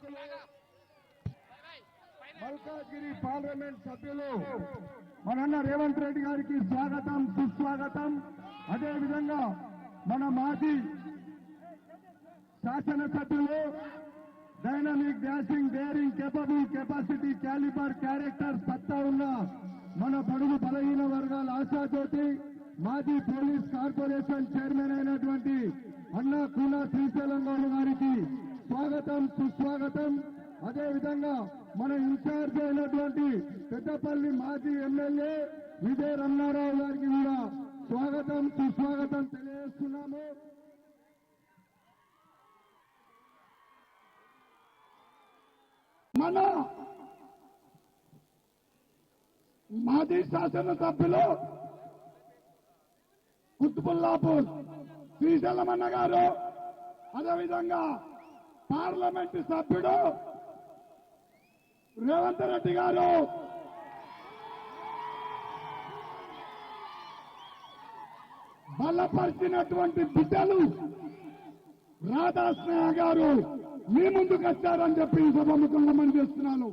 నాయకులు, మల్కాజ్గిరి పార్లమెంట్ సభ్యులు మన రేవంత్ రెడ్డి గారికి స్వాగతం, సుస్వాగతం. అదేవిధంగా మన మాజీ శాసనసభ్యులు dynamic, dashing, daring, capable, capacity, calibre, character, సత్తా ఉన్న మన బడుగు బలహీన వర్గాల ఆశాజ్యోతి, మాజీ పోలీస్ కార్పొరేషన్ చైర్మన్ అయినటువంటి అన్నా కూన శ్రీశైలం గౌడ్ గారికి స్వాగతం, సుస్వాగతం. అదేవిధంగా మన ఇన్ఛార్జ్ అయినటువంటి పెద్దపల్లి మాజీ ఎమ్మెల్యే విజయ రమణారావు గారికి కూడా స్వాగతం, సుస్వాగతం తెలియజేస్తున్నాము. మన మాజీ శాసనసభ్యులు కుతుబుల్లాపూర్ శ్రీశైలమన్న గారు, అదేవిధంగా పార్లమెంటు సభ్యుడు రేవంత్ రెడ్డి గారు, బలపరిచినటువంటి బిడ్డలు రాధాస్నేహ గారు మీ ముందుకు వచ్చారని చెప్పి సభాముఖంగా మనం చేస్తున్నాను.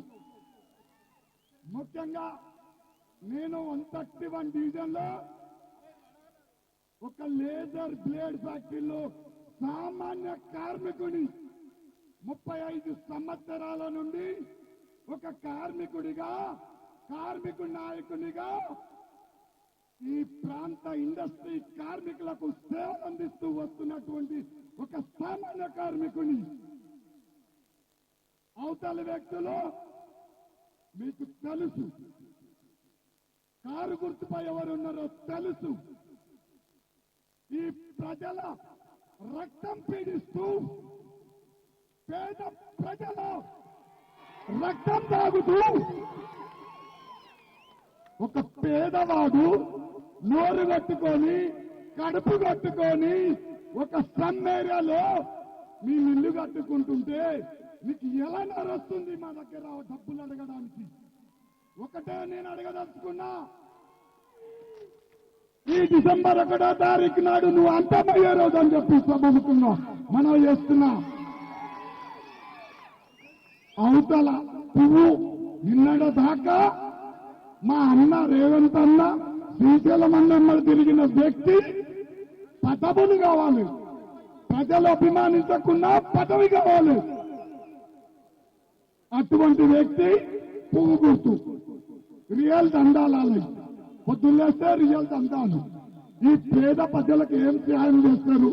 ముఖ్యంగా నేను 131 డివిజన్లో ఒక లేజర్ బ్లేడ్ ఫ్యాక్టరీలో సామాన్య కార్మికుని 35 సంవత్సరాల నుండి ఒక కార్మికుడిగా, కార్మికు నాయకునిగా ఈ ప్రాంత ఇండస్ట్రీ కార్మికులకు సేవలు అందిస్తూ వస్తున్నటువంటి ఒక సామాన్య కార్మికుని. అవతలి వ్యక్తులు మీకు తెలుసు, కారు గుర్తుపై ఎవరున్నారో తెలుసు. ఈ ప్రజల రక్తం పీడిస్తూ, పేద ప్రజల రక్తం తాగుతూ ఒక పేదవాడు నోరు కట్టుకొని, కడుపు కట్టుకొని ఒక స్లమ్ ఏరియాలో మీ ఇల్లు కట్టుకుంటుంటే మీకు ఎలా నరస్తుంది మా దగ్గర డబ్బులు అడగడానికి? ఒకటే నేను అడగదలుచుకున్నా, ఈ డిసెంబర్ 1వ తారీఖు నాడు నువ్వు అంతమయ్యే రోజు అని చెప్పి సభముకున్నా మనం చేస్తున్నా. అవతల పువ్వు నిన్నడ దాకా మా అన్న రేవంత్ అన్న శ్రీశైలం అన్నమ్మలు తిరిగిన వ్యక్తి పదవులు కావాలి, ప్రజలు అభిమానించకుండా పదవి కావాలి. అటువంటి వ్యక్తి పువ్వు గుర్తు, రియల్ దండాలి. పొద్దున్నేస్తే రియల్ దండాలు. ఈ పేద ప్రజలకు ఏం సహాయం చేస్తారు?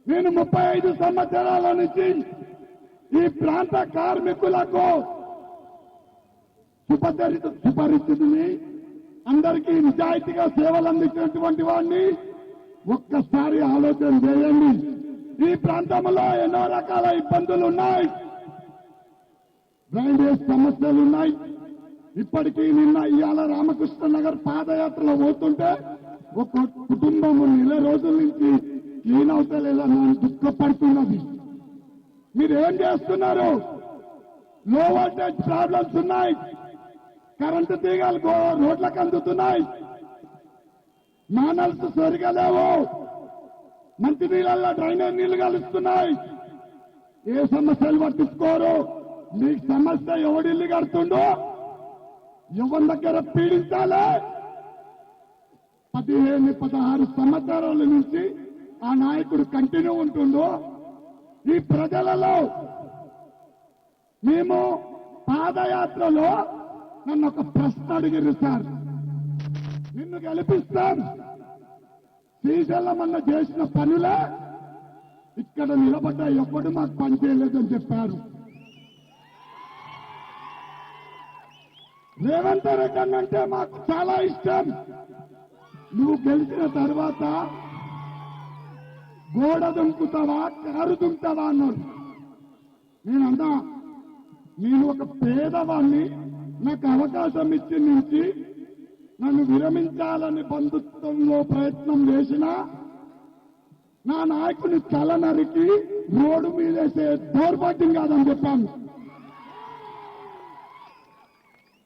నేను 35 సంవత్సరాల నుంచి ఈ ప్రాంత కార్మికులకు సుపరిచితిని, అందరికీ నిజాయితీగా సేవలు అందించినటువంటి వాడిని. ఒక్కసారి ఆలోచన చేయండి. ఈ ప్రాంతంలో ఎన్నో రకాల ఇబ్బందులు ఉన్నాయి, డ్రైనేజ్ సమస్యలు ఉన్నాయి. ఇప్పటికీ నిన్న ఇవాళ రామకృష్ణ నగర్ పాదయాత్రలో పోతుంటే ఒక కుటుంబం నెల రోజుల నుంచి ఈనవుతలేదని దుఃఖపడుతున్నది. మీరేం చేస్తున్నారు? లో వోల్టేజ్ ప్రాబ్లమ్స్ ఉన్నాయి, కరెంటు తీగలు రోడ్లకు అందుతున్నాయి, మానల్స్ సరిగా లేవు, మంచి నీళ్ళల్లో డ్రైనేజ్ నీళ్లు కలుస్తున్నాయి. ఏ సమస్యలు పట్టించుకోరు. మీకు సమస్య ఎవడిల్లు కడుతుండో, ఎవరి దగ్గర పీడించాలి. 15-16 సంవత్సరాల నుంచి ఆ నాయకుడు కంటిన్యూ ఉంటుందో. ఈ ప్రజలలో మేము పాదయాత్రలో నన్ను ఒక ప్రశ్న అడిగారు, సార్ నిన్ను గెలిపిస్తాం, శ్రీశైలం అన్న చేసిన పనులే ఇక్కడ నిలబడ్డ ఎప్పుడు మాకు పని చేయలేదని చెప్పారు. రేవంత్ రెడ్డి అంటే మాకు చాలా ఇష్టం. నువ్వు గెలిచిన తర్వాత గోడ దుంకుతావా, కారు దుంకుతావా అన్నాడు. నేనందా, నేను ఒక పేదవాణ్ణి, నాకు అవకాశం ఇచ్చి నుంచి నన్ను విరమించాలని బంధుత్వంలో ప్రయత్నం చేసినా నా నాయకుని తల నరికి రోడ్డు మీదేసే దౌర్భాగ్యం కాదని చెప్పాను.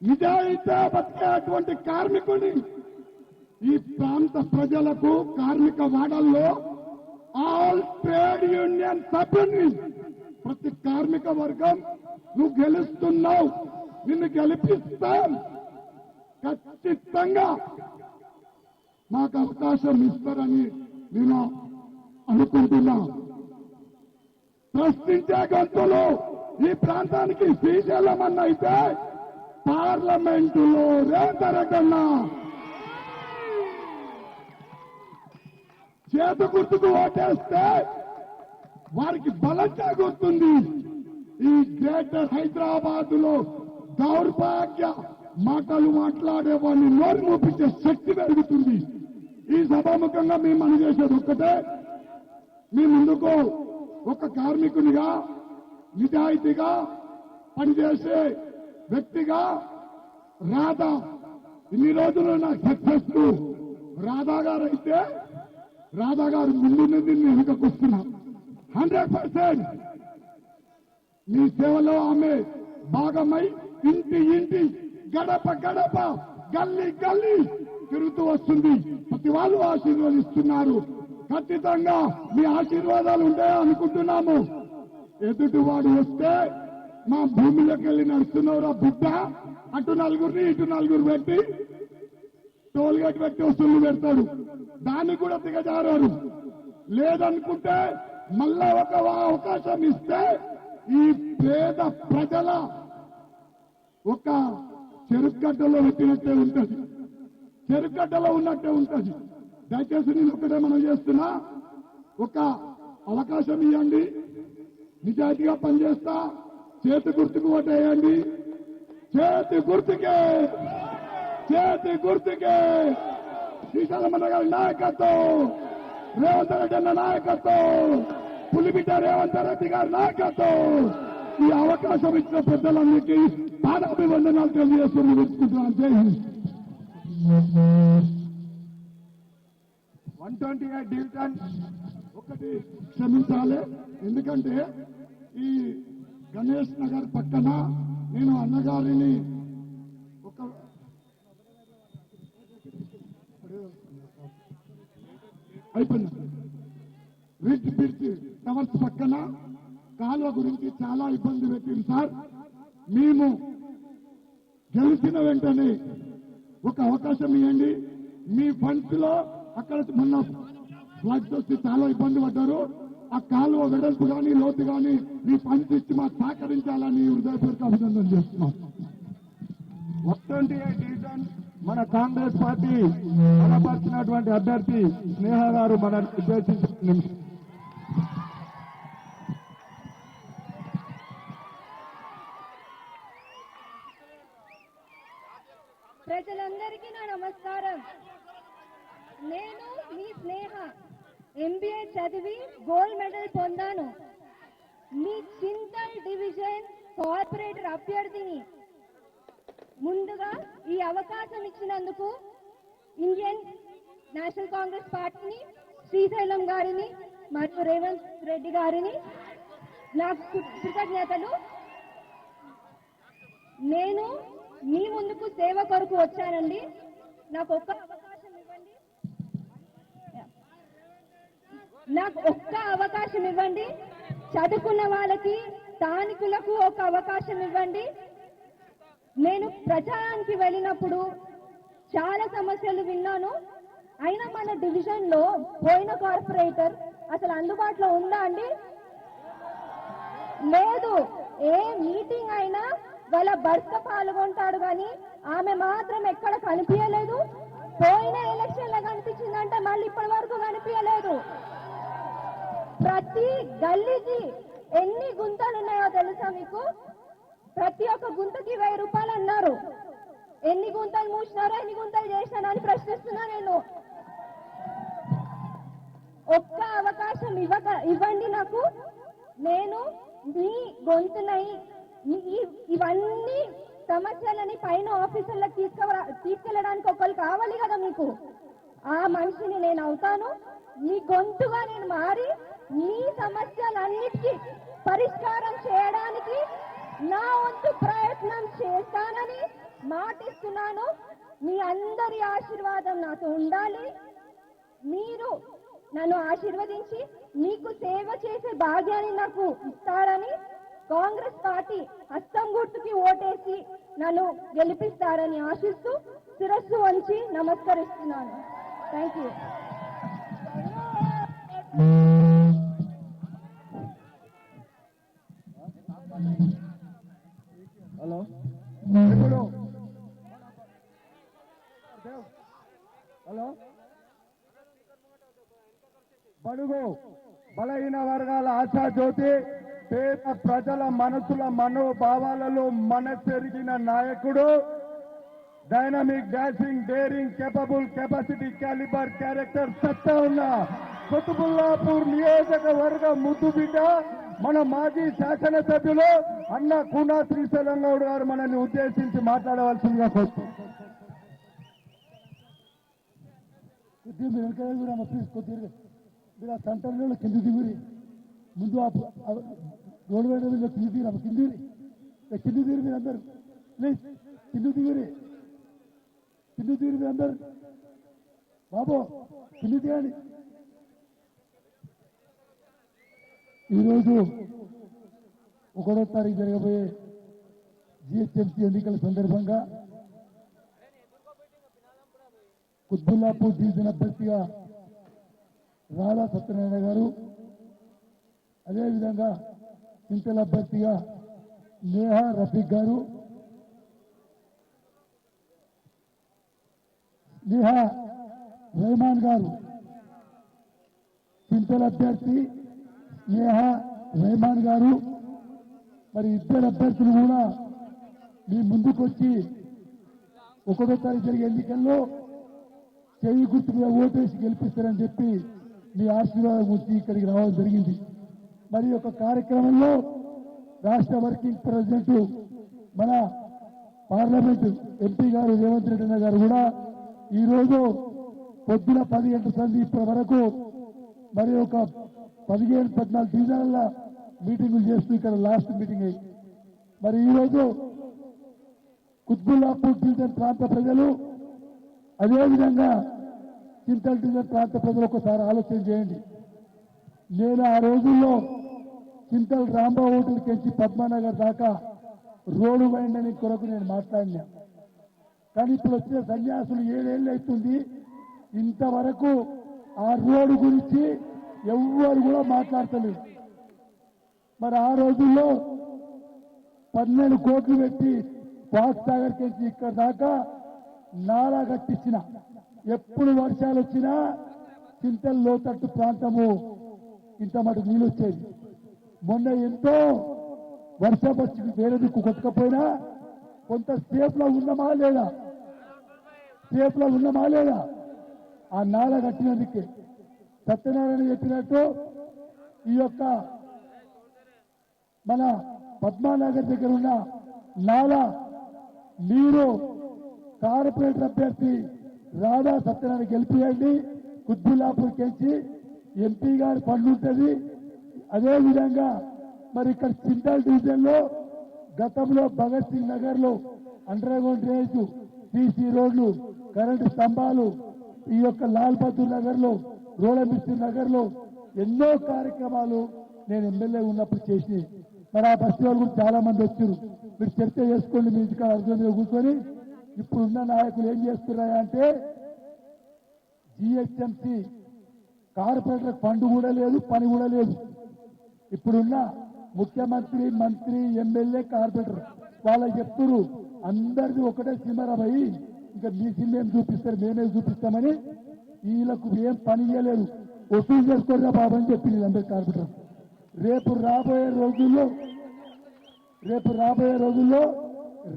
నిజాయితీ బతికేటువంటి కార్మికుని, ఈ ప్రాంత ప్రజలకు కార్మిక వాడల్లో ఆల్ ట్రేడ్ యూనియన్ సభ్యుని ప్రతి కార్మిక వర్గం నువ్వు గెలుస్తున్నావు, నిన్ను గెలిపిస్తాం, ఖచ్చితంగా మాకు అవకాశం ఇస్తారని నేను అనుకుంటున్నా. ప్రశ్నించే గంతులు ఈ ప్రాంతానికి శ్రీశైలం అన్న అయితే పార్లమెంటులో రేతరకన్నా చేతు గుర్తుకు ఓటేస్తే వారికి బలం చేకూరుతుంది. ఈ గ్రేటర్ హైదరాబాద్ లో దౌర్భాగ్య మాటలు మాట్లాడే వాడిని నోరు మూపించే శక్తి పెరుగుతుంది. ఈ సభాముఖంగా మేము చేసేది ఒక్కటే, మీ ముందుకు ఒక కార్మికునిగా నిజాయితీగా పనిచేసే వ్యక్తిగా రాధా ఇన్ని రోజులు నాకు సక్సెస్ రాధా గారు అయితే రాధా గారు ముందు నుండి నేను వెనుకకు వస్తున్నా. 100% మీ సేవలో ఆమె భాగమై ఇంటి ఇంటి గడప గడప గల్లీ గల్లీ తిరుగుతూ వస్తుంది. ప్రతి వాళ్ళు ఆశీర్వదిస్తున్నారు. ఖచ్చితంగా మీ ఆశీర్వాదాలు ఉంటాయో అనుకుంటున్నాము. ఎదుటివాడు వస్తే మా భూమిలోకి వెళ్ళి నడుస్తున్నావురా బిడ్డ, అటు నలుగురిని ఇటు నలుగురు పెట్టి టోల్ గేట్ పెట్టి వసూళ్లు పెడతాడు. దాన్ని కూడా దిగజారారు. లేదనుకుంటే మళ్ళా ఒక అవకాశం ఇస్తే ఈ పేద ప్రజల ఒక చెరుగడ్డలో పెట్టినట్టే ఉంటుంది, చెరుగడ్డలో ఉన్నట్టే ఉంటుంది. దయచేసి నేను ఒకటే మనం చేస్తున్నా, ఒక అవకాశం ఇవ్వండి, నిజాయితీగా పనిచేస్తా, చేతి గుర్తుకు ఓటేయండి. చేతి గుర్తుకే, చేతి గుర్తుకే శ్రీశైలమన్న గారి నాయకత్వం, రేవంత్ రెడ్డి అన్న నాయకత్వం, పులిబిడ్డ రేవంత్ రెడ్డి గారి నాయకత్వం. ఈ అవకాశం ఇచ్చిన పెద్దలందరికీ పాదాభివందనాలు తెలియజేస్తూ ముగించుకుంటున్నాను. జై హింద్. 128 డివిజన్ ఒకటి క్షమించాలి, ఎందుకంటే ఈ గణేష్ నగర్ పక్కన నేను అన్నగారిని ఒక అయిపోయింది రిచ్ బ్రిడ్జ్ టవర్స్ పక్కన కాలువ గురించి చాలా ఇబ్బంది పెట్టింది సార్. మేము గెలిచిన వెంటనే ఒక అవకాశం ఇవ్వండి. మీ ఫండ్స్ లో అక్కడ మొన్న ఫ్లడ్స్ వస్తే చాలా ఇబ్బంది పడ్డారు. ఆ కాలువ వెడల్పు కానీ లోతు కానీ మీ ఫండ్స్ ఇచ్చి మాకు సహకరించాలని హృదయపూర్వక అభినందన చేస్తున్నాం. 128 డివిజన్ మన కాంగ్రెస్ పార్టీ బలపరిచినటువంటి అభ్యర్థి స్నేహ గారు మన ఉద్దేశించిన ప్రజలందరికీ నా నమస్కారం. నేను మీ స్నేహ ఎంబీఏ చదివి గోల్డ్ మెడల్ పొందాను. మీ చింతల్ డివిజన్ కార్పొరేటర్ అభ్యర్థిని. ముందుగా ఈ అవకాశం ఇచ్చినందుకు ఇండియన్ నేషనల్ కాంగ్రెస్ పార్టీని, శ్రీశైలం గారిని మరియు రేవంత్ రెడ్డి గారిని నాకు కృతజ్ఞతలు. నేను మీ ముందుకు సేవ కొరకు వచ్చానండి. నాకు ఒక్క అవకాశం ఇవ్వండి, నాకు ఒక్క అవకాశం ఇవ్వండి. చదువుకున్న వాళ్ళకి, స్థానికులకు ఒక అవకాశం ఇవ్వండి. నేను ప్రచారానికి వెళ్ళినప్పుడు చాలా సమస్యలు విన్నాను. అయినా మన డివిజన్ లో పోయిన కార్పొరేటర్ అసలు అందుబాటులో ఉందా అండి? లేదు. ఏ మీటింగ్ అయినా వాళ్ళ భర్త పాల్గొంటాడు కానీ ఆమె మాత్రం ఎక్కడ కనిపించలేదు. పోయిన ఎలక్షన్ లో కనిపించిందంటే మళ్ళీ ఇప్పటి వరకు కనిపించలేదు. ప్రతి గల్లీకి ఎన్ని గుంతలు ఉన్నాయో తెలుసా మీకు? ప్రతి ఒక్క గుంతకి 1000 రూపాయలు అన్నారు. ఎన్ని గుంతలు మూసినారో, ఎన్ని గుంతలు చేసినారో అని ప్రశ్నిస్తున్నా నేను. ఒక్క అవకాశం ఇవ్వండి నాకు. నేను మీ గొంతునై ఇవన్నీ సమస్యలని పైన ఆఫీసర్లకు తీసుకెళ్ళడానికి ఒకళ్ళు కావాలి కదా మీకు. ఆ మనిషిని నేను అవుతాను. మీ గొంతుగా నేను మారి మీ సమస్యలన్నిటికీ పరిష్కారం చేయడానికి నా వంతు ప్రయత్నం చేస్తానని మాటిస్తున్నాను. మీ అందరి ఆశీర్వాదం నాతో ఉండాలి. మీరు నన్ను ఆశీర్వదించి మీకు సేవ చేసే భాగ్యాన్ని నాకు ఇస్తారని, కాంగ్రెస్ పార్టీ హస్తం గుర్తుకి ఓటేసి నన్ను గెలిపిస్తారని ఆశిస్తూ శిరస్సు వంచి నమస్కరిస్తున్నాను. Thank you. హలో ఇప్పుడు హలో బడుగు బలహీన వర్గాల ఆశాజ్యోతి, పేద ప్రజల మనసుల మనోభావాలలో మనసెరిగిన నాయకుడు, dynamic, dashing, daring, capable, capacity, calibre, character సత్తా ఉన్న కుతుబుల్లాపూర్ నియోజకవర్గ ముద్దుబిడ్డ మన మాజీ శాసనసభ్యులు అన్న కూనా శ్రీశైలం గౌడ్ గారు మనల్ని ఉద్దేశించి మాట్లాడవలసిందిగా కోరుతున్నాం. కొద్దిగా మీరు వెనకాల కూడా ప్లీజ్ కొద్దిగా మీరు ఆ సెంటర్లో కింద దిగురి ముందు రోడ్డు మీద కింద దిగిరా కింద దిగురి మీరు అందరు ప్లీజ్ కింద దిగురి మీరు అందరు బాబు కింద దిగండి. ఈరోజు 1వ తారీఖు జరగబోయే జిహెచ్ఎంసీ ఎన్నికల సందర్భంగా కుత్బుల్లాపూర్ డివిజన్ అభ్యర్థిగా రాధా సత్యనారాయణ గారు, అదేవిధంగా చింతల అభ్యర్థిగా నేహా రఫీక్ గారు, నేహా రెహమాన్ గారు, చింతల అభ్యర్థి నేహా రెహమాన్ గారు, మరి ఇద్దరు అభ్యర్థులు కూడా మీ ముందుకొచ్చి 1వ తారీఖు జరిగే ఎన్నికల్లో చెయ్యి గుర్తు మీద ఓటేసి గెలిపిస్తారని చెప్పి మీ ఆశీర్వాదం వచ్చి ఇక్కడికి రావడం జరిగింది. మరి ఒక కార్యక్రమంలో రాష్ట్ర వర్కింగ్ ప్రెసిడెంట్ మన పార్లమెంట్ ఎంపీ గారు రేవంత్ రెడ్డి గారు కూడా ఈరోజు పొద్దున 10 గంటల సంది ఇప్పటి వరకు మరి ఒక 15-14 డివిజన్ల మీటింగులు చేస్తూ ఇక్కడ లాస్ట్ మీటింగ్ అయ్యి, మరి ఈరోజు కుత్బుల్లాపూర్ డివిజన్ ప్రాంత ప్రజలు, అదేవిధంగా చింతల్ డివిజన్ ప్రాంత ప్రజలు ఒకసారి ఆలోచన చేయండి. నేను ఆ రోజుల్లో చింతల్ రాంబాబు హోటల్ కెంచి పద్మానగర్ దాకా రోడ్డు వైండని కొరకు నేను మాట్లాడినా. కానీ ఇప్పుడు వచ్చిన సన్యాసులు 7 ఏళ్ళు అవుతుంది, ఇంతవరకు ఆ రోడ్డు గురించి ఎవ్వరు కూడా మాట్లాడతలేదు. మరి ఆ రోజుల్లో 12 కోట్లు పెట్టి పాక్ సాగర్ కెంచి ఇక్కడ దాకా నాలా కట్టించిన, ఎప్పుడు వర్షాలు వచ్చినా చింతల్ లోతట్టు ప్రాంతము ఇంత మటుకు నీళ్ళు వచ్చేది. మొన్న ఎంతో వర్షం వచ్చి వేరే దిక్కు కొట్టకపోయినా కొంత సేఫ్లో ఉన్నామా లేదా, సేఫ్లో ఉన్నామా లేదా ఆ నాల కట్టినందుకే. సత్యనారాయణ చెప్పినట్టు ఈ యొక్క మన పద్మానగర్ దగ్గర ఉన్న నాల మీరు కార్పొరేటర్ అభ్యర్థి రాధా సత్యనారాయణ గెలిపియండి. కుత్బుల్లాపూర్ కెంచి ఎంపీ గారి ఫండ్ ఉంటుంది. అదేవిధంగా మరి ఇక్కడ చింతల్ డివిజన్ లో గతంలో భగత్ సింగ్ నగర్ లో అండర్ గ్రౌండ్ డ్రైనేజ్, సీసీ రోడ్లు, కరెంటు స్తంభాలు, ఈ యొక్క లాల్ బహదూర్ నగర్ లో, రోడమిస్త్రి నగర్ లో ఎన్నో కార్యక్రమాలు నేను ఎమ్మెల్యే ఉన్నప్పుడు చేసి, మరి ఆ బస్తీ వాళ్ళు కూడా చాలా మంది వచ్చారు. మీరు చర్చ చేసుకోండి మీ ఇంటికాడ అర్థంలో కూర్చొని. ఇప్పుడున్న నాయకులు ఏం చేస్తున్నారా అంటే జిహెచ్ఎంసీ కార్పొరేటర్ ఫండ్ కూడా లేదు, పని కూడా లేదు. ఇప్పుడున్న ముఖ్యమంత్రి, మంత్రి, ఎమ్మెల్యే, కార్పొరేటర్ వాళ్ళకి చెప్తున్నారు అందరిది ఒకటే సినిమా పోయి ఇంకా మీ సినిమా ఏం చూపిస్తారు, మేమే చూపిస్తామని. వీళ్ళకు ఏం పని చేయలేదు, వసూలు చేసుకోరా బాబు అని చెప్పింది అందరి కార్పొరేటర్. రేపు రాబోయే రోజుల్లో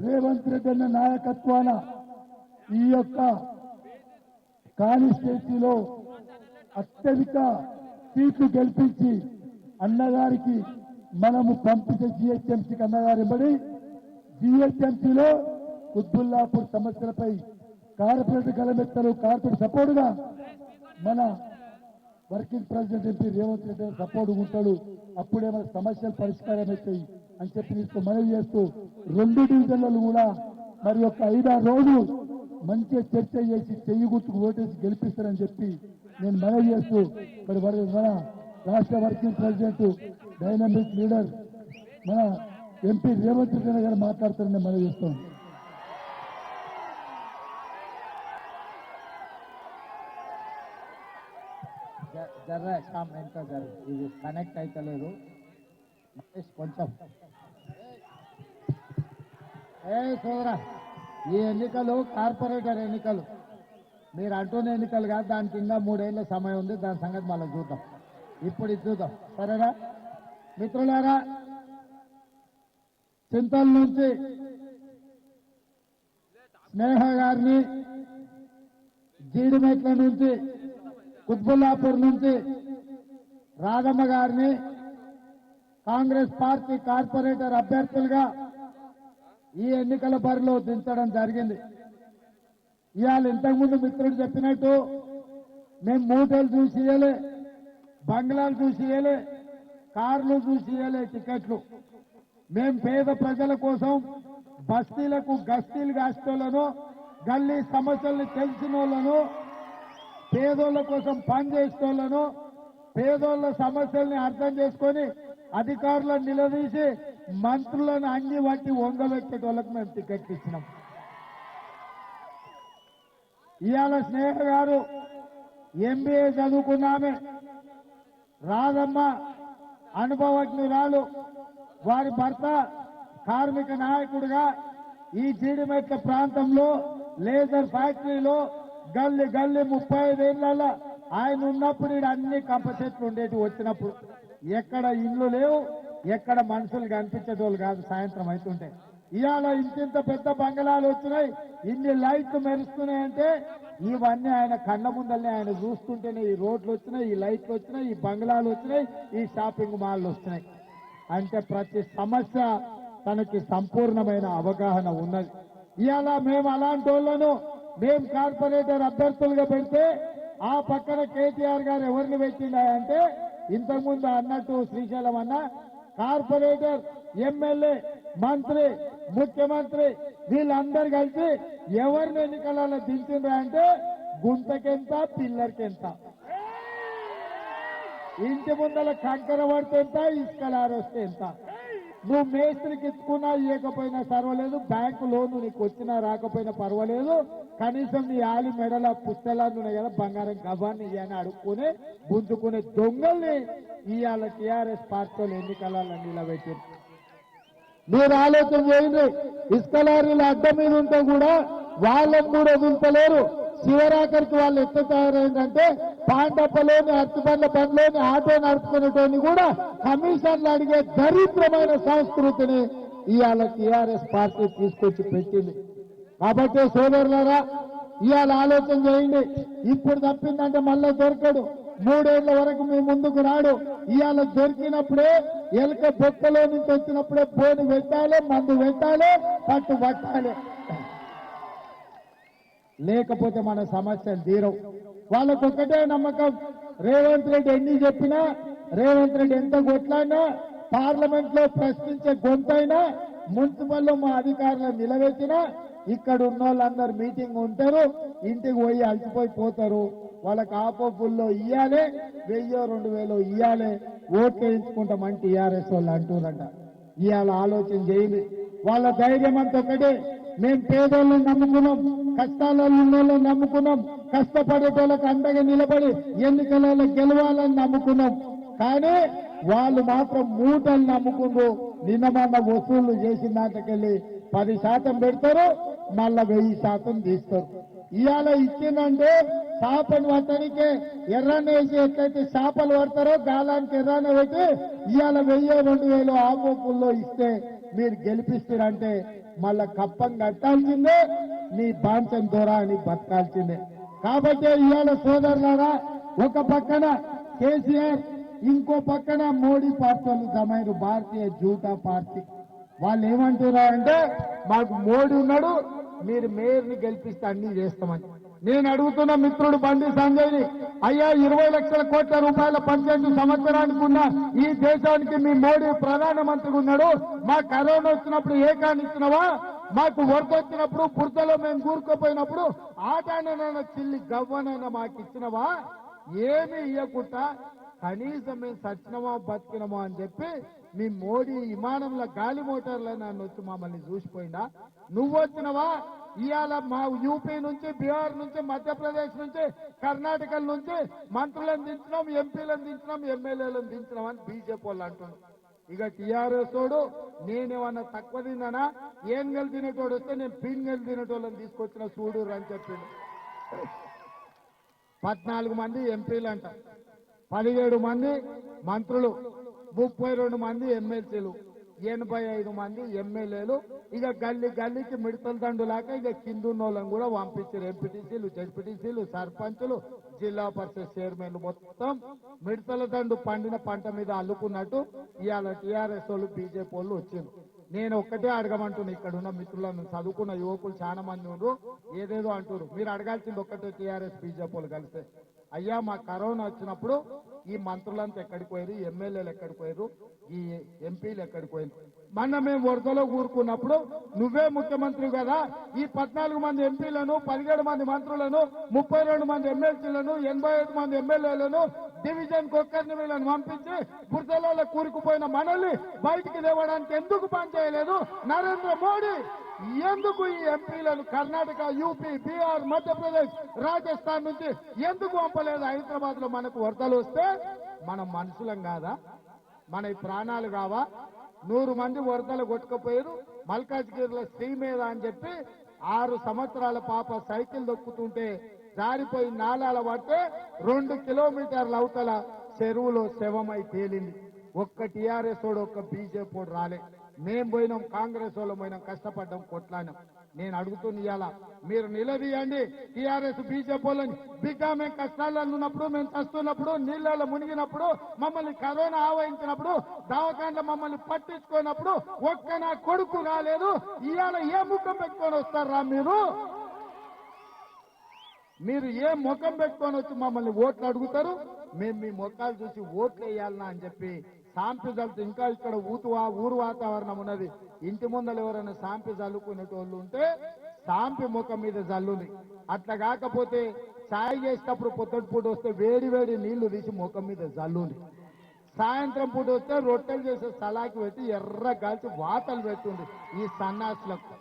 రేవంత్ రెడ్డి అన్న నాయకత్వాన ఈ యొక్క కాన్స్టిట్యూన్సీలో అత్యధిక సీట్లు గెలిపించి అన్నగారికి మనము పంపితే జిహెచ్ఎంసీకి అన్నగారు ఇవ్వడి జిహెచ్ఎంసీలో కుత్బుల్లాపూర్ సమస్యలపై కార్పొరేటర్ గలమెత్తలు, కార్పొరేట్ సపోర్టుగా మన working president MP Revanth Reddy support ఉంటాడు. అప్పుడే మన సమస్యలు పరిష్కారం అవుతాయి అని చెప్పి నీకు మనవి చేస్తూ 2 డివిజన్లలో కూడా మరి ఒక 5-6 రోజులు మంచిగా చర్చ చేసి చెయ్యి గుర్తుకు ఓటేసి గెలిపిస్తారని చెప్పి నేను మనవి చేస్తూ మరి మన రాష్ట్ర వర్కింగ్ ప్రెసిడెంట్ డైనమిక్ లీడర్ మన ఎంపీ రేవంత్ రెడ్డి గారు మాట్లాడుతారని మనవి చేస్తాం. జర్ర శ్యామ్ ఎంత జర ఇది కనెక్ట్ అయితలేదు మహేష్ కొంచెం. సోదరా, ఈ ఎన్నికలు కార్పొరేటర్ ఎన్నికలు, మీరు అంటున్న ఎన్నికలు కాదు. దానికి ఇంకా 3 ఏళ్ళ సమయం ఉంది. దాని సంగతి మళ్ళీ చూద్దాం. ఇప్పుడు ఇది చూద్దాం, సరేనా మిత్రులారా? చింతల నుంచి స్నేహ గారిని, జీడిమెట్ల నుంచి, కుత్బుల్లాపూర్ నుంచి రాధమ్మ గారిని కాంగ్రెస్ పార్టీ కార్పొరేటర్ అభ్యర్థులుగా ఈ ఎన్నికల బరిలో దించడం జరిగింది. ఇవాళ ఇంతకుముందు మిత్రుడు చెప్పినట్టు మేము మూటలు చూసి ఇవ్వలే, బంగ్లాలు చూసి ఇవ్వలే, కార్లు చూసి ఇవ్వలే, టికెట్లు. మేం పేద ప్రజల కోసం బస్తీలకు గస్తీలు కాసేటోళ్లను, గల్లీ సమస్యల్ని తెలిసిన వాళ్ళను, పేదోళ్ల కోసం పనిచేసేటోళ్లను, పేదోళ్ల సమస్యల్ని అర్థం చేసుకొని అధికారులను నిలదీసి మంత్రులను అంగి పట్టి వంగబెట్టేటోళ్లకు మేము టికెట్లు ఇచ్చినాం. ఇవాళ స్నేహ గారు ఎంబీఏ చదువుకున్నామే, రాధమ్మ అనుభవజ్ఞురాలు, వారి భర్త కార్మిక నాయకుడిగా ఈ జీడిమెట్ల ప్రాంతంలో లేజర్ ఫ్యాక్టరీలో గల్లీ 35 ఏళ్లలో ఆయన ఉన్నప్పుడు ఇక్కడ అన్ని కంప చెట్లు ఉండేవి. వచ్చినప్పుడు ఎక్కడ ఇండ్లు లేవు, ఎక్కడ మనుషులు కనిపించేటోళ్ళు కాదు సాయంత్రం అవుతుంటే. ఇవాళ ఇంత పెద్ద బంగళాలు వచ్చినాయి, ఇన్ని లైట్లు మెరుస్తున్నాయంటే ఇవన్నీ ఆయన కళ్ళ ముందల్ని ఆయన చూస్తుంటేనే ఈ రోడ్లు వచ్చినాయి, ఈ లైట్లు వచ్చినాయి, ఈ బంగ్లాలు వచ్చినాయి, ఈ షాపింగ్ మాల్లు వస్తున్నాయి. అంటే ప్రతి సమస్య తనకి సంపూర్ణమైన అవగాహన ఉన్నది. ఇవాళ మేము అలాంటి వాళ్ళను మేము కార్పొరేటర్ అభ్యర్థులుగా పెడితే ఆ పక్కన కేటీఆర్ గారు ఎవరిని పెట్టిండాయంటే ఇంతకుముందు అన్నట్టు శ్రీశైలం అన్న కార్పొరేటర్, ఎమ్మెల్యే, మంత్రి, ముఖ్యమంత్రి వీళ్ళందరూ కలిసి ఎవరిని ఎన్నికలలో దించిండ్రా అంటే గుంతకెంత, పిల్లర్కెంత, ఇంటి ముందల కంకర పడితే ఎంత, ఇసుకలారొస్తే ఎంత. నువ్వు మేస్త్రికి ఇచ్చుకున్నా ఇవ్వకపోయినా పర్వాలేదు, బ్యాంకు లోను నీకు వచ్చినా రాకపోయినా పర్వాలేదు, కనీసం నీ ఆలి మెడల పుస్తలాలు ఉన్నాయి కదా బంగారం గబాన్ని ఇవన్నీ అడుక్కునే గుంజుకునే దొంగల్ని ఇవాళ టీఆర్ఎస్ పార్టీలు ఎన్నికలలో నిలబెట్టారు. మీరు ఆలోచన చేయండి, ఇసుక లారీలు అడ్డం మీద ఉంటే కూడా వాళ్ళని కూడా వదులుతలేరు. చివరాఖరికి వాళ్ళు ఎట్లా తయారైందంటే పాండప్పలోని అరటిపండ్ల బండ్లోని ఆటో నడుపుకునేటోని కూడా కమిషన్లు అడిగే దరిద్రమైన సంస్కృతిని ఇవాళ టీఆర్ఎస్ పార్టీ తీసుకొచ్చి పెట్టింది. కాబట్టి సోదరులారా, ఇవాళ ఆలోచన చేయండి. ఇప్పుడు తప్పిందంటే మళ్ళా దొరకడు, 3 ఏళ్ల వరకు మీ ముందుకు రాడు. ఇవాళ దొరికినప్పుడే ఎలుక బొక్కలో నుంచి వచ్చినప్పుడే పోని పెట్టాలి, మందు పెట్టాలి, పట్టు పట్టాలి, లేకపోతే మన సమస్యలు తీరవు. వాళ్ళకు ఒక్కటే నమ్మకం, రేవంత్ రెడ్డి ఎన్ని చెప్పినా, రేవంత్ రెడ్డి ఎంత కొట్లాడినా, పార్లమెంట్ లో ప్రశ్నించే గొంతైనా, మున్సిపల్లో మా అధికారులను నిలబెట్టినా ఇక్కడ ఉన్న వాళ్ళందరూ మీటింగ్ ఉంటారు, ఇంటికి పోయి అలసిపోయి పోతారు. వాళ్ళకి ఆపో ఫుల్లో ఇయ్యాలి, 1000-2000 ఇయ్యాలి, ఓట్లు వేయించుకుంటామని టీఆర్ఎస్ వాళ్ళు అంటున్నారంట. ఇవాళ ఆలోచన చేయండి. వాళ్ళ ధైర్యం అంత ఒకటే, మేము పేదోళ్ళని నమ్ముకున్నాం, కష్టాలలో ఉన్న నమ్ముకున్నాం, కష్టపడేటోళ్ళకి అండగా నిలబడి ఎన్నికలలో గెలవాలని నమ్ముకున్నాం. కానీ వాళ్ళు మాత్రం మూటలు నమ్ముకుంటూ నిన్న మొన్న వసూళ్లు చేసిన దాంట్లోకెళ్ళి 10% పెడతారు, మళ్ళా 1000% తీస్తారు. ఇవాళ ఇచ్చిందంటే చేపలు పట్టడానికే ఎర్రన్న వేసి ఎట్లయితే చేపలు పడతారో గాలానికి ఎర్రన్న పెట్టి ఇవాళ 1000-2000 ఆపోపుల్లో ఇస్తే మీరు గెలిపిస్తారంటే మళ్ళా కప్పం కట్టాల్సిందే, నీ బాంచం దొరా అని బతకాల్సిందే. కాబట్టి ఇవాళ సోదరులారా, ఒక పక్కన కేసీఆర్, ఇంకో పక్కన మోడీ పార్టీలు జమైరు, భారతీయ జనతా పార్టీ. వాళ్ళు ఏమంటున్నారు అంటే మాకు మోడీ ఉన్నాడు, మీరు మేయర్ని గెలిపిస్తే అన్ని చేస్తామని. నేను అడుగుతున్న మిత్రుడు బండి సంజయ్ని, అయ్యా 20 లక్షల కోట్ల రూపాయల 12 సంవత్సరానికి ఉన్న ఈ దేశానికి మీ మోడీ ప్రధానమంత్రిగా ఉన్నాడు, మా కరోనా వచ్చినప్పుడు ఏ కాని ఇచ్చినవా, మాకు వరద వచ్చినప్పుడు బురదలో మేము కూరుకుపోయినప్పుడు ఆటానైనా చిల్లి గవ్వనైనా మాకు ఇచ్చినవా? ఏమీ ఇవ్వకుండా కనీసం మేము సచ్చినమో బతికినమో అని చెప్పి మీ మోడీ విమానంలో గాలి మోటార్లో నన్ను వచ్చి మమ్మల్ని చూసిపోయిందా? నువ్వు వచ్చినవా? ఇవాళ మా యూపీ నుంచి, బీహార్ నుంచి, మధ్యప్రదేశ్ నుంచి, కర్ణాటక నుంచి మంత్రులను దించినాం, ఎంపీలను దించినాం, ఎమ్మెల్యేలను దించినాం అని బీజేపీ వాళ్ళు అంటున్నారు. ఇక టీఆర్ఎస్ తోడు నేనేమన్నా తక్కువ తిన్నానా? ఏం గెలు తినేటోడు వస్తే నేను పీన్గలు తినేటోళ్ళని తీసుకొచ్చిన చూడు అని చెప్పిండు. 14 మంది ఎంపీలు అంట, 17 మంది మంత్రులు, 32 మంది ఎమ్మెల్సీలు, 85 మంది ఎమ్మెల్యేలు. ఇక గల్లీకి మిడతల దండు లాగా ఇక కిందున్నోళ్ళని కూడా పంపించారు. ఎంపీటీసీలు, జడ్పీటీసీలు, సర్పంచులు, జిల్లా పరిషత్ చైర్మన్లు మొత్తం మిడతల దండు పండిన పంట మీద అల్లుకున్నట్టు ఇవాళ టీఆర్ఎస్ వాళ్ళు, బీజేపీ వాళ్ళు వచ్చింది. నేను ఒక్కటే అడగమంటున్నా, ఇక్కడ ఉన్న మిత్రులను, చదువుకున్న యువకులు చాలా మంది ఉన్నారు, ఏదేదో అంటారు. మీరు అడగాల్సింది ఒక్కటే, టీఆర్ఎస్ బీజేపీ వాళ్ళు కలిస్తే, అయ్యా మా కరోనా వచ్చినప్పుడు ఈ మంత్రులంతా ఎక్కడికి పోయారు, ఎమ్మెల్యేలు ఎక్కడికి పోయారు, ఈ ఎంపీలు ఎక్కడికి పోయారు? మొన్న మేము వరదలో కూరుకున్నప్పుడు నువ్వే ముఖ్యమంత్రి కదా, ఈ 14 మంది ఎంపీలను, 17 మంది మంత్రులను, 32 మంది ఎమ్మెల్సీలను, 85 మంది ఎమ్మెల్యేలను డివిజన్ ఒక్కరిని వీళ్ళని పంపించి బురదలలో కూరుకుపోయిన మనల్ని బయటికి తేవడానికి ఎందుకు పనిచేయలేదు నరేంద్ర మోడీ? ఎందుకు ఈ ఎంపీలను కర్ణాటక, యూపీ, బీహార్, మధ్యప్రదేశ్, రాజస్థాన్ నుంచి ఎందుకు పంపలేదు? హైదరాబాద్ లో మనకు వరదలు వస్తే మనం మనుషులం కాదా? మన ప్రాణాలు కావా? 100 మంది వరదలు కొట్టుకుపోయారు. మల్కాజ్గిరిలో శ్రీ మీద అని చెప్పి 6 సంవత్సరాల పాప సైకిల్ దొక్కుతుంటే జారిపోయి నాలాల పడితే 2 కిలోమీటర్ల అవతల చెరువులో శవమై తేలింది. ఒక్క టీఆర్ఎస్ వాడు, ఒక్క బీజేపీ వాడు రాలే. మేం పోయినాం, కాంగ్రెస్ వాళ్ళు పోయినాం, కష్టపడ్డాం, కొట్లాడినాం. నేను అడుగుతున్నా, ఇవాళ మీరు నిలదీయండి టీఆర్ఎస్ బీజేపీ వాళ్ళని. బిగ్గా మేము కష్టాల్లో ఉన్నప్పుడు, మేము చస్తున్నప్పుడు, నీళ్ళలో మునిగినప్పుడు, మమ్మల్ని కరోనా ఆవహించినప్పుడు, దవాఖానలో మమ్మల్ని పట్టించుకున్నప్పుడు ఒక్క నా కొడుకు రాలేదు. ఇవాళ ఏ ముఖం పెట్టుకొని వస్తారా మీరు? మీరు ఏ ముఖం పెట్టుకొని వచ్చి మమ్మల్ని ఓట్లు అడుగుతారు? మేము మీ ముఖాలు చూసి ఓట్లు వేయాలనా అని చెప్పి సాంపి జల్లు. ఇంకా ఇక్కడ ఊరు వాతావరణం ఉన్నది. ఇంటి ముందలు ఎవరైనా సాంపి జల్లుకునేటోళ్ళు ఉంటే సాంపి ముఖం మీద జల్లుంది. అట్లా కాకపోతే చాయ్ చేసేటప్పుడు పొద్దుటి పూట వస్తే వేడి వేడి నీళ్లు తీసి ముఖం మీద జల్లుంది. సాయంత్రం పూట వస్తే రొట్టెలు చేసే సలాకి పెట్టి ఎర్ర గాల్చి వాతలు పెట్టుంది ఈ సన్నాసులకు.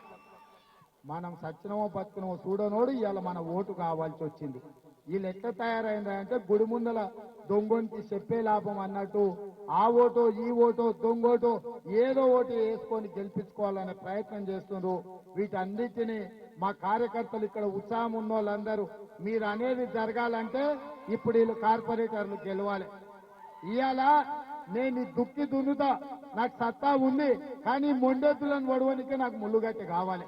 మనం సచ్చినమో బతికినమో చూడనోడు ఇవాళ మన ఓటు కావాల్సి వచ్చింది. వీళ్ళు ఎట్లా తయారైందంటే గుడి ముందల దొంగోనికి చెప్పే లాభం అన్నట్టు ఆ ఓటో ఈ ఓటో దొంగోటో ఏదో ఓటు వేసుకొని గెలిపించుకోవాలనే ప్రయత్నం చేస్తున్నారు. వీటన్నిటిని మా కార్యకర్తలు, ఇక్కడ ఉత్సాహం ఉన్న వాళ్ళందరూ, మీరు అనేది జరగాలంటే ఇప్పుడు వీళ్ళు కార్పొరేటర్లు గెలవాలి. ఇవాళ నేను దుక్కి దున్నుతా, నాకు సత్తా ఉంది, కానీ మొండెత్తులను వడవనికి నాకు ముళ్ళుగట్టె కావాలి.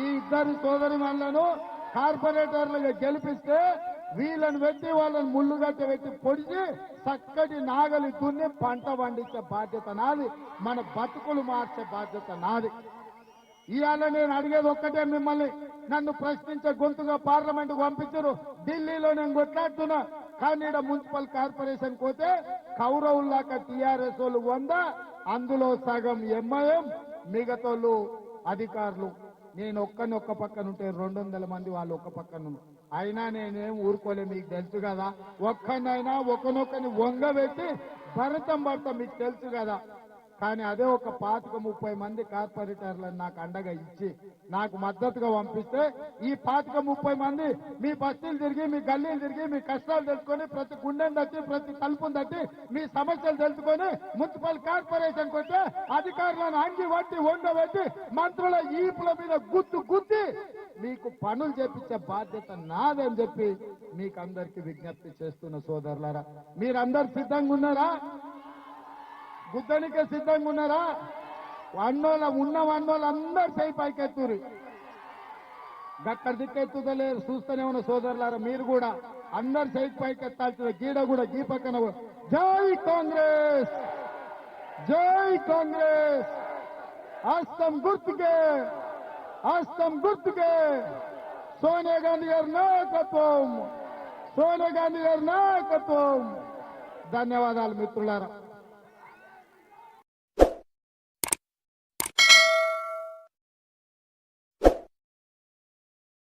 ఈ ఇద్దరు సోదరి మనులను కార్పొరేటర్లుగా గెలిపిస్తే వీళ్ళని పెట్టి వాళ్ళని ముళ్ళుగట్టె పెట్టి పొడిచి చక్కటి నాగలి దున్ని పంట పండించే బాధ్యత నాది, మన బతుకులు మార్చే బాధ్యత నాది. ఇవాళ నేను అడిగేది ఒక్కటే, మిమ్మల్ని నన్ను ప్రశ్నించే గొంతుగా పార్లమెంటుకు పంపించారు. ఢిల్లీలో నేను కొట్లాడుతున్నా, కానీ ఇక్కడ మున్సిపల్ కార్పొరేషన్ పోతే కౌరవుల్లాక టీఆర్ఎస్ వాళ్ళు 100, అందులో సగం ఎంఐఎం, మిగతాళ్ళు అధికారులు. నేను ఒక్క పక్కన ఉంటే 200 మంది వాళ్ళు ఒక్క పక్కన ఉన్నారు. అయినా నేనేం ఊరుకోలే, మీకు తెలుసు కదా. ఒక్కనైనా ఒకనొక్కని వంగబెట్టి భరతం పడతాం, మీకు తెలుసు కదా. కానీ అదే ఒక 25-30 మంది కార్పొరేటర్లను నాకు అండగా ఇచ్చి నాకు మద్దతుగా పంపిస్తే ఈ 25-30 మంది మీ బస్తీలు తిరిగి, మీ గల్లీలు తిరిగి, మీ కష్టాలు తెలుసుకొని, ప్రతి గుండెను తట్టి, ప్రతి తలుపును తట్టి మీ సమస్యలు తెలుసుకొని మున్సిపల్ కార్పొరేషన్కి వస్తే అధికారులను అంగి వట్టి వండబెట్టి మంత్రుల ఈపుల మీద గుద్ది మీకు పనులు చేపించే బాధ్యత నాదని చెప్పి మీకు అందరికీ విజ్ఞప్తి చేస్తున్న సోదరులారా, మీరందరూ సిద్ధంగా ఉన్నారా? గుద్దనికే సిద్ధంగా ఉన్నారా? వన్నోళ్ళు అందరు చేయి పైకెత్తురు. గక్కడ దిక్కెత్తుతలేరు, చూస్తూనే ఉన్న సోదరులారా, మీరు కూడా అందరు చేయి పైకెత్తాల్సిన. గీడ కూడా గీ పక్కన జై కాంగ్రెస్, జై కాంగ్రెస్, హస్తం గుర్తుకే, హస్తం గుర్తుకే, సోనియా గాంధీ గారి నాయకత్వం, సోనియా గాంధీ గారి నాయకత్వం. ధన్యవాదాలు మిత్రులారా.